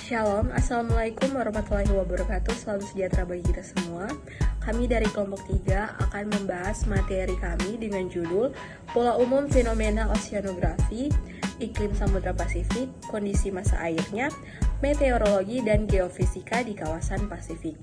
Shalom, Assalamualaikum warahmatullahi wabarakatuh. Selalu sejahtera bagi kita semua. Kami dari kelompok 3 akan membahas materi kami dengan judul Pola Umum Fenomena Oceanografi, Iklim Samudra Pasifik, Kondisi Massa Airnya, Meteorologi dan Geofisika di Kawasan Pasifik.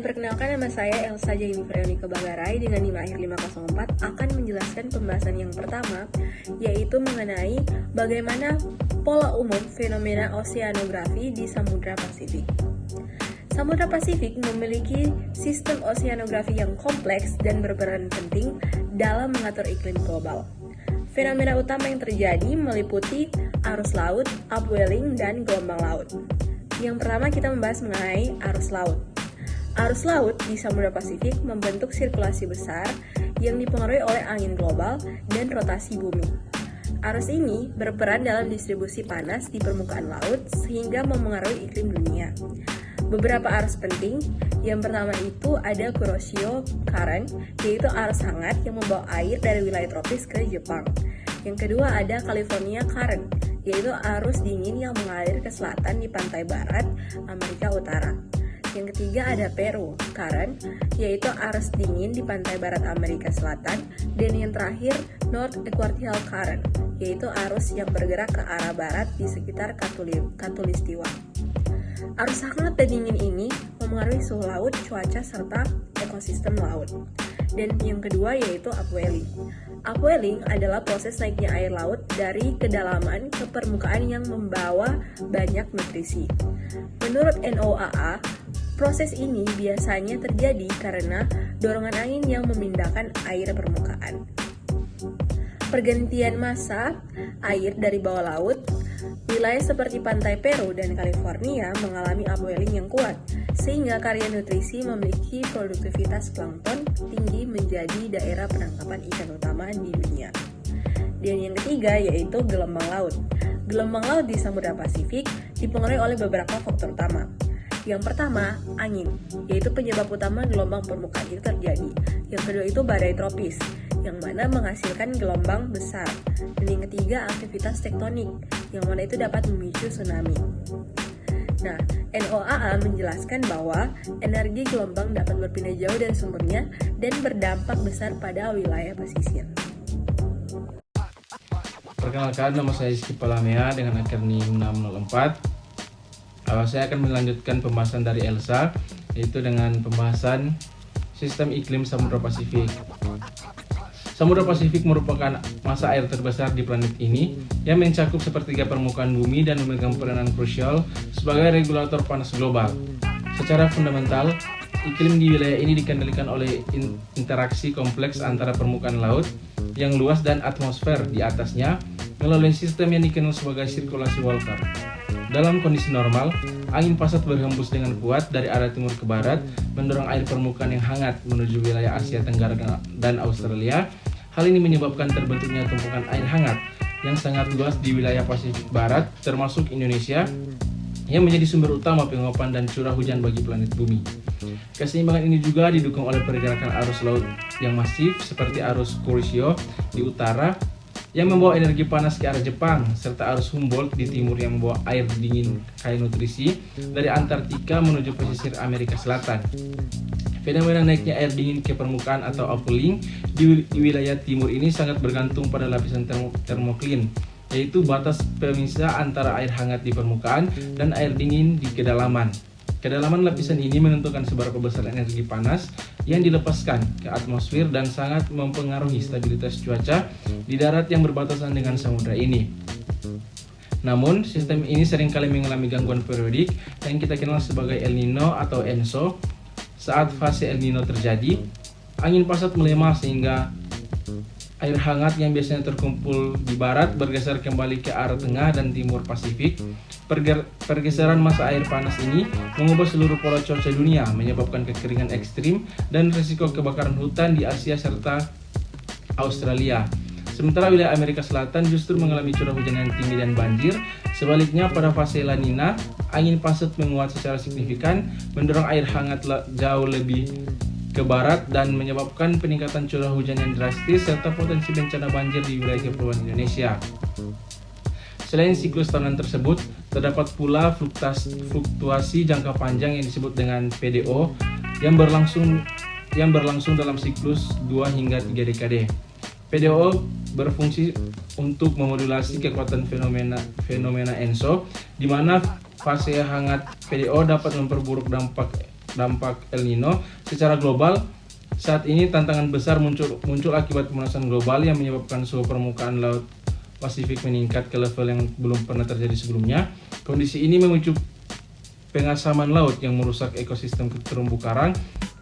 Perkenalkan, nama saya Elsa Jennifer Yonika Bagarai dengan NIM akhir 504 akan menjelaskan pembahasan yang pertama, yaitu mengenai bagaimana pola umum fenomena oceanografi di Samudra Pasifik. Samudra Pasifik memiliki sistem oceanografi yang kompleks dan berperan penting dalam mengatur iklim global. Fenomena utama yang terjadi meliputi arus laut, upwelling, dan gelombang laut. Yang pertama kita membahas mengenai arus laut. Arus laut di Samudra Pasifik membentuk sirkulasi besar yang dipengaruhi oleh angin global dan rotasi bumi. Arus ini berperan dalam distribusi panas di permukaan laut sehingga memengaruhi iklim dunia. Beberapa arus penting, yang pertama itu ada Kuroshio Current, yaitu arus hangat yang membawa air dari wilayah tropis ke Jepang. Yang kedua ada California Current, yaitu arus dingin yang mengalir ke selatan di pantai barat Amerika Utara. Yang ketiga ada Peru Current, yaitu arus dingin di pantai barat Amerika Selatan. Dan yang terakhir North Equatorial Current, yaitu arus yang bergerak ke arah barat di sekitar Khatulistiwa. Arus hangat dan dingin ini memengaruhi suhu laut, cuaca, serta ekosistem laut. Dan yang kedua yaitu upwelling. Upwelling adalah proses naiknya air laut dari kedalaman ke permukaan yang membawa banyak nutrisi. Menurut NOAA, proses ini biasanya terjadi karena dorongan angin yang memindahkan air permukaan. Pergantian massa air dari bawah laut, wilayah seperti pantai Peru dan California mengalami upwelling yang kuat, sehingga karya nutrisi memiliki produktivitas plankton tinggi menjadi daerah penangkapan ikan utama di dunia. Dan yang ketiga yaitu gelombang laut. Gelombang laut di Samudra Pasifik dipengaruhi oleh beberapa faktor utama. Yang pertama, angin, yaitu penyebab utama gelombang permukaan itu terjadi. Yang kedua itu badai tropis, yang mana menghasilkan gelombang besar. Dan yang ketiga, aktivitas tektonik, yang mana itu dapat memicu tsunami. Nah, NOAA menjelaskan bahwa energi gelombang dapat berpindah jauh dari sumbernya dan berdampak besar pada wilayah pesisir. Perkenalkan, nama saya Rizky Palamea dengan akar NIM 604. Saya akan melanjutkan pembahasan dari Elsa, yaitu dengan pembahasan sistem iklim Samudra Pasifik. Samudra Pasifik merupakan massa air terbesar di planet ini yang mencakup sepertiga permukaan bumi dan memegang peranan krusial sebagai regulator panas global. Secara fundamental, iklim di wilayah ini dikendalikan oleh interaksi kompleks antara permukaan laut yang luas dan atmosfer di atasnya melalui sistem yang dikenal sebagai sirkulasi Walker. Dalam kondisi normal, angin pasat berhembus dengan kuat dari arah timur ke barat, mendorong air permukaan yang hangat menuju wilayah Asia Tenggara dan Australia. Hal ini menyebabkan terbentuknya tumpukan air hangat yang sangat luas di wilayah Pasifik Barat, termasuk Indonesia, yang menjadi sumber utama penguapan dan curah hujan bagi planet bumi. Keseimbangan ini juga didukung oleh pergerakan arus laut yang masif seperti arus Kuroshio di utara yang membawa energi panas ke arah Jepang, serta arus Humboldt di timur yang membawa air dingin kaya nutrisi dari Antartika menuju pesisir Amerika Selatan. Fenomena naiknya air dingin ke permukaan atau upwelling di wilayah timur ini sangat bergantung pada lapisan termoklin, yaitu batas pemisah antara air hangat di permukaan dan air dingin di kedalaman. Kedalaman lapisan ini menentukan seberapa besar energi panas yang dilepaskan ke atmosfer dan sangat mempengaruhi stabilitas cuaca di darat yang berbatasan dengan samudra ini. Namun, sistem ini seringkali mengalami gangguan periodik yang kita kenal sebagai El Nino atau ENSO. Saat fase El Nino terjadi, angin pasat melemah sehingga air hangat yang biasanya terkumpul di barat bergeser kembali ke arah tengah dan timur Pasifik. Pergeseran massa air panas ini mengubah seluruh pola cuaca dunia, menyebabkan kekeringan ekstrim dan risiko kebakaran hutan di Asia serta Australia. Sementara wilayah Amerika Selatan justru mengalami curah hujan yang tinggi dan banjir. Sebaliknya pada fase La Nina, angin pasat menguat secara signifikan, mendorong air hangat jauh lebih ke barat dan menyebabkan peningkatan curah hujan yang drastis serta potensi bencana banjir di wilayah kepulauan Indonesia. Selain siklus tahunan tersebut, terdapat pula fluktuasi jangka panjang yang disebut dengan PDO yang berlangsung dalam siklus 2 hingga 3 dekade. PDO berfungsi untuk memodulasi kekuatan fenomena ENSO, di mana fase hangat PDO dapat memperburuk dampak El Nino secara global. Saat ini tantangan besar muncul akibat pemanasan global yang menyebabkan suhu permukaan laut Pasifik meningkat ke level yang belum pernah terjadi sebelumnya. Kondisi ini memicu pengasaman laut yang merusak ekosistem terumbu karang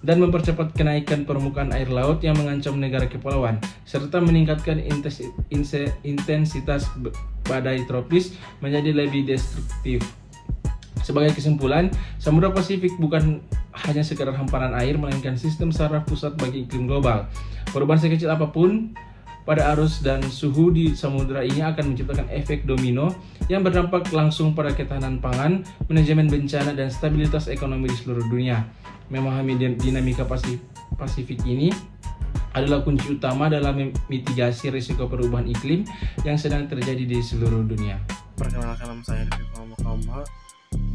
dan mempercepat kenaikan permukaan air laut yang mengancam negara kepulauan, serta meningkatkan intensitas badai tropis menjadi lebih destruktif. Sebagai kesimpulan, Samudra Pasifik bukan hanya sekadar hamparan air, melainkan sistem saraf pusat bagi iklim global. Perubahan sekecil apapun pada arus dan suhu di samudra ini akan menciptakan efek domino yang berdampak langsung pada ketahanan pangan, manajemen bencana, dan stabilitas ekonomi di seluruh dunia. Memahami dinamika Pasifik ini adalah kunci utama dalam mitigasi risiko perubahan iklim yang sedang terjadi di seluruh dunia. Perkenalkan, nama saya Devi Kombo,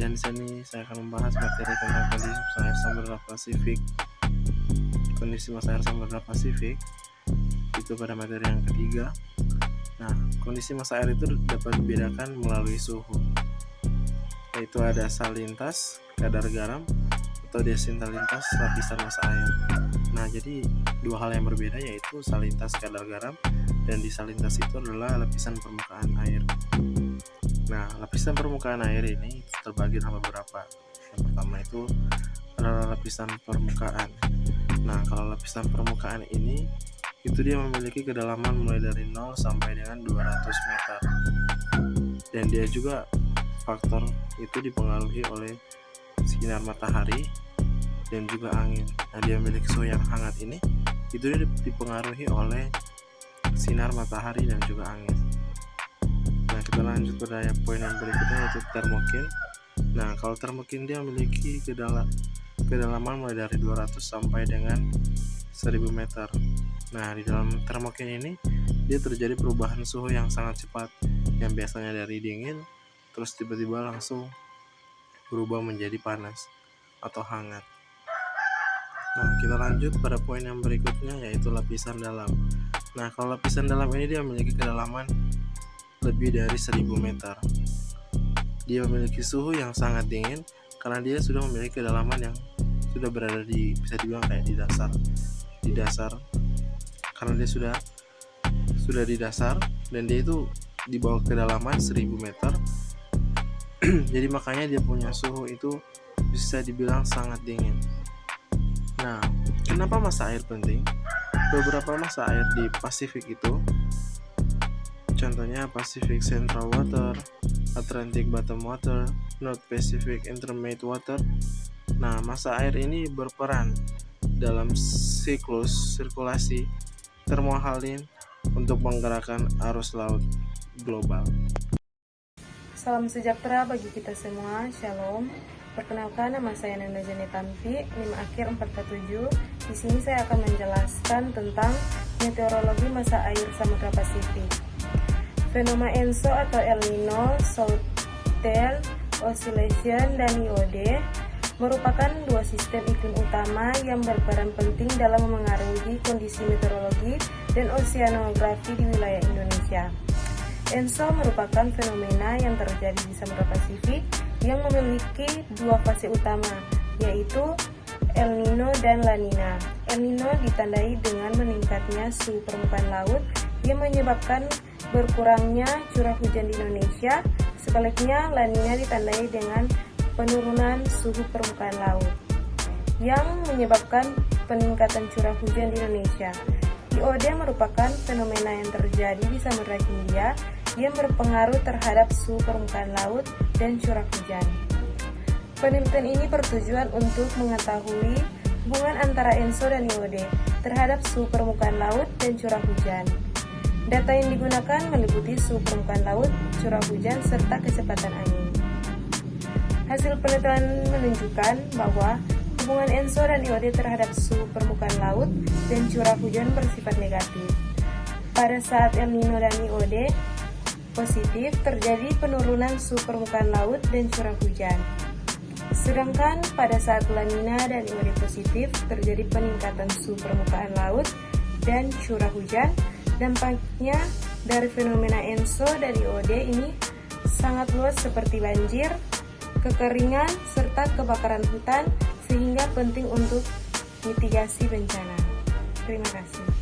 dan di sini saya akan membahas materi tentang kondisi masa air Samudra Pasifik. Kondisi masa air Samudra Pasifik itu pada materi yang ketiga. Nah, kondisi masa air itu dapat dibedakan melalui suhu, yaitu ada salintas, kadar garam, atau desintalintas lapisan masa air. Nah, jadi dua hal yang berbeda, yaitu salintas kadar garam dan desalintas itu adalah lapisan permukaan air. Nah, lapisan permukaan air ini terbagi dalam beberapa. Yang pertama itu adalah lapisan permukaan. Nah, kalau lapisan permukaan ini itu dia memiliki kedalaman mulai dari 0 sampai dengan 200 meter. Dan dia juga faktor itu dipengaruhi oleh sinar matahari dan juga angin. Nah, dia memiliki suhu yang hangat ini itu dia dipengaruhi oleh sinar matahari dan juga angin. Nah, kita lanjut pada poin yang berikutnya, yaitu termokin. Nah, kalau termokin dia memiliki kedalaman mulai dari 200 sampai dengan 1000 meter. Nah, di dalam termokin ini dia terjadi perubahan suhu yang sangat cepat, yang biasanya dari dingin terus tiba-tiba langsung berubah menjadi panas atau hangat. Nah, kita lanjut pada poin yang berikutnya, yaitu lapisan dalam. Nah, kalau lapisan dalam ini dia memiliki kedalaman lebih dari 1000 meter. Dia memiliki suhu yang sangat dingin karena dia sudah memiliki kedalaman yang sudah berada di, bisa dibilang kayak di dasar karena dia sudah di dasar dan dia itu di bawah kedalaman 1000 meter. Jadi makanya dia punya suhu itu bisa dibilang sangat dingin. Nah, kenapa masa air penting? Beberapa masa air di Pasifik itu, contohnya Pacific Central Water, Atlantic Bottom Water, North Pacific Intermediate Water. Nah, masa air ini berperan dalam siklus sirkulasi termohaline untuk menggerakkan arus laut global. Salam sejahtera bagi kita semua, Shalom. Perkenalkan, nama saya Nanda Jane Tanfi, 5 akhir 447. Di sini saya akan menjelaskan tentang meteorologi masa air Samudra Pasifik. Fenomena ENSO atau El Nino, Southern Oscillation, dan IOD merupakan dua sistem iklim utama yang berperan penting dalam memengaruhi kondisi meteorologi dan oseanografi di wilayah Indonesia. ENSO merupakan fenomena yang terjadi di Samudra Pasifik yang memiliki dua fase utama, yaitu El Nino dan La Nina. El Nino ditandai dengan meningkatnya suhu permukaan laut yang menyebabkan berkurangnya curah hujan di Indonesia. Sebaliknya, La Nina ditandai dengan penurunan suhu permukaan laut yang menyebabkan peningkatan curah hujan di Indonesia. IOD merupakan fenomena yang terjadi di Samudra Hindia yang berpengaruh terhadap suhu permukaan laut dan curah hujan. Penelitian ini bertujuan untuk mengetahui hubungan antara ENSO dan IOD terhadap suhu permukaan laut dan curah hujan. Data yang digunakan meliputi suhu permukaan laut, curah hujan, serta kecepatan angin. Hasil penelitian menunjukkan bahwa hubungan ENSO dan IOD terhadap suhu permukaan laut dan curah hujan bersifat negatif. Pada saat El Nino dan IOD positif, terjadi penurunan suhu permukaan laut dan curah hujan. Sedangkan pada saat La Nina dan IOD positif, terjadi peningkatan suhu permukaan laut dan curah hujan. Dampaknya dari fenomena ENSO dan IOD ini sangat luas seperti banjir, kekeringan, serta kebakaran hutan, sehingga penting untuk mitigasi bencana. Terima kasih.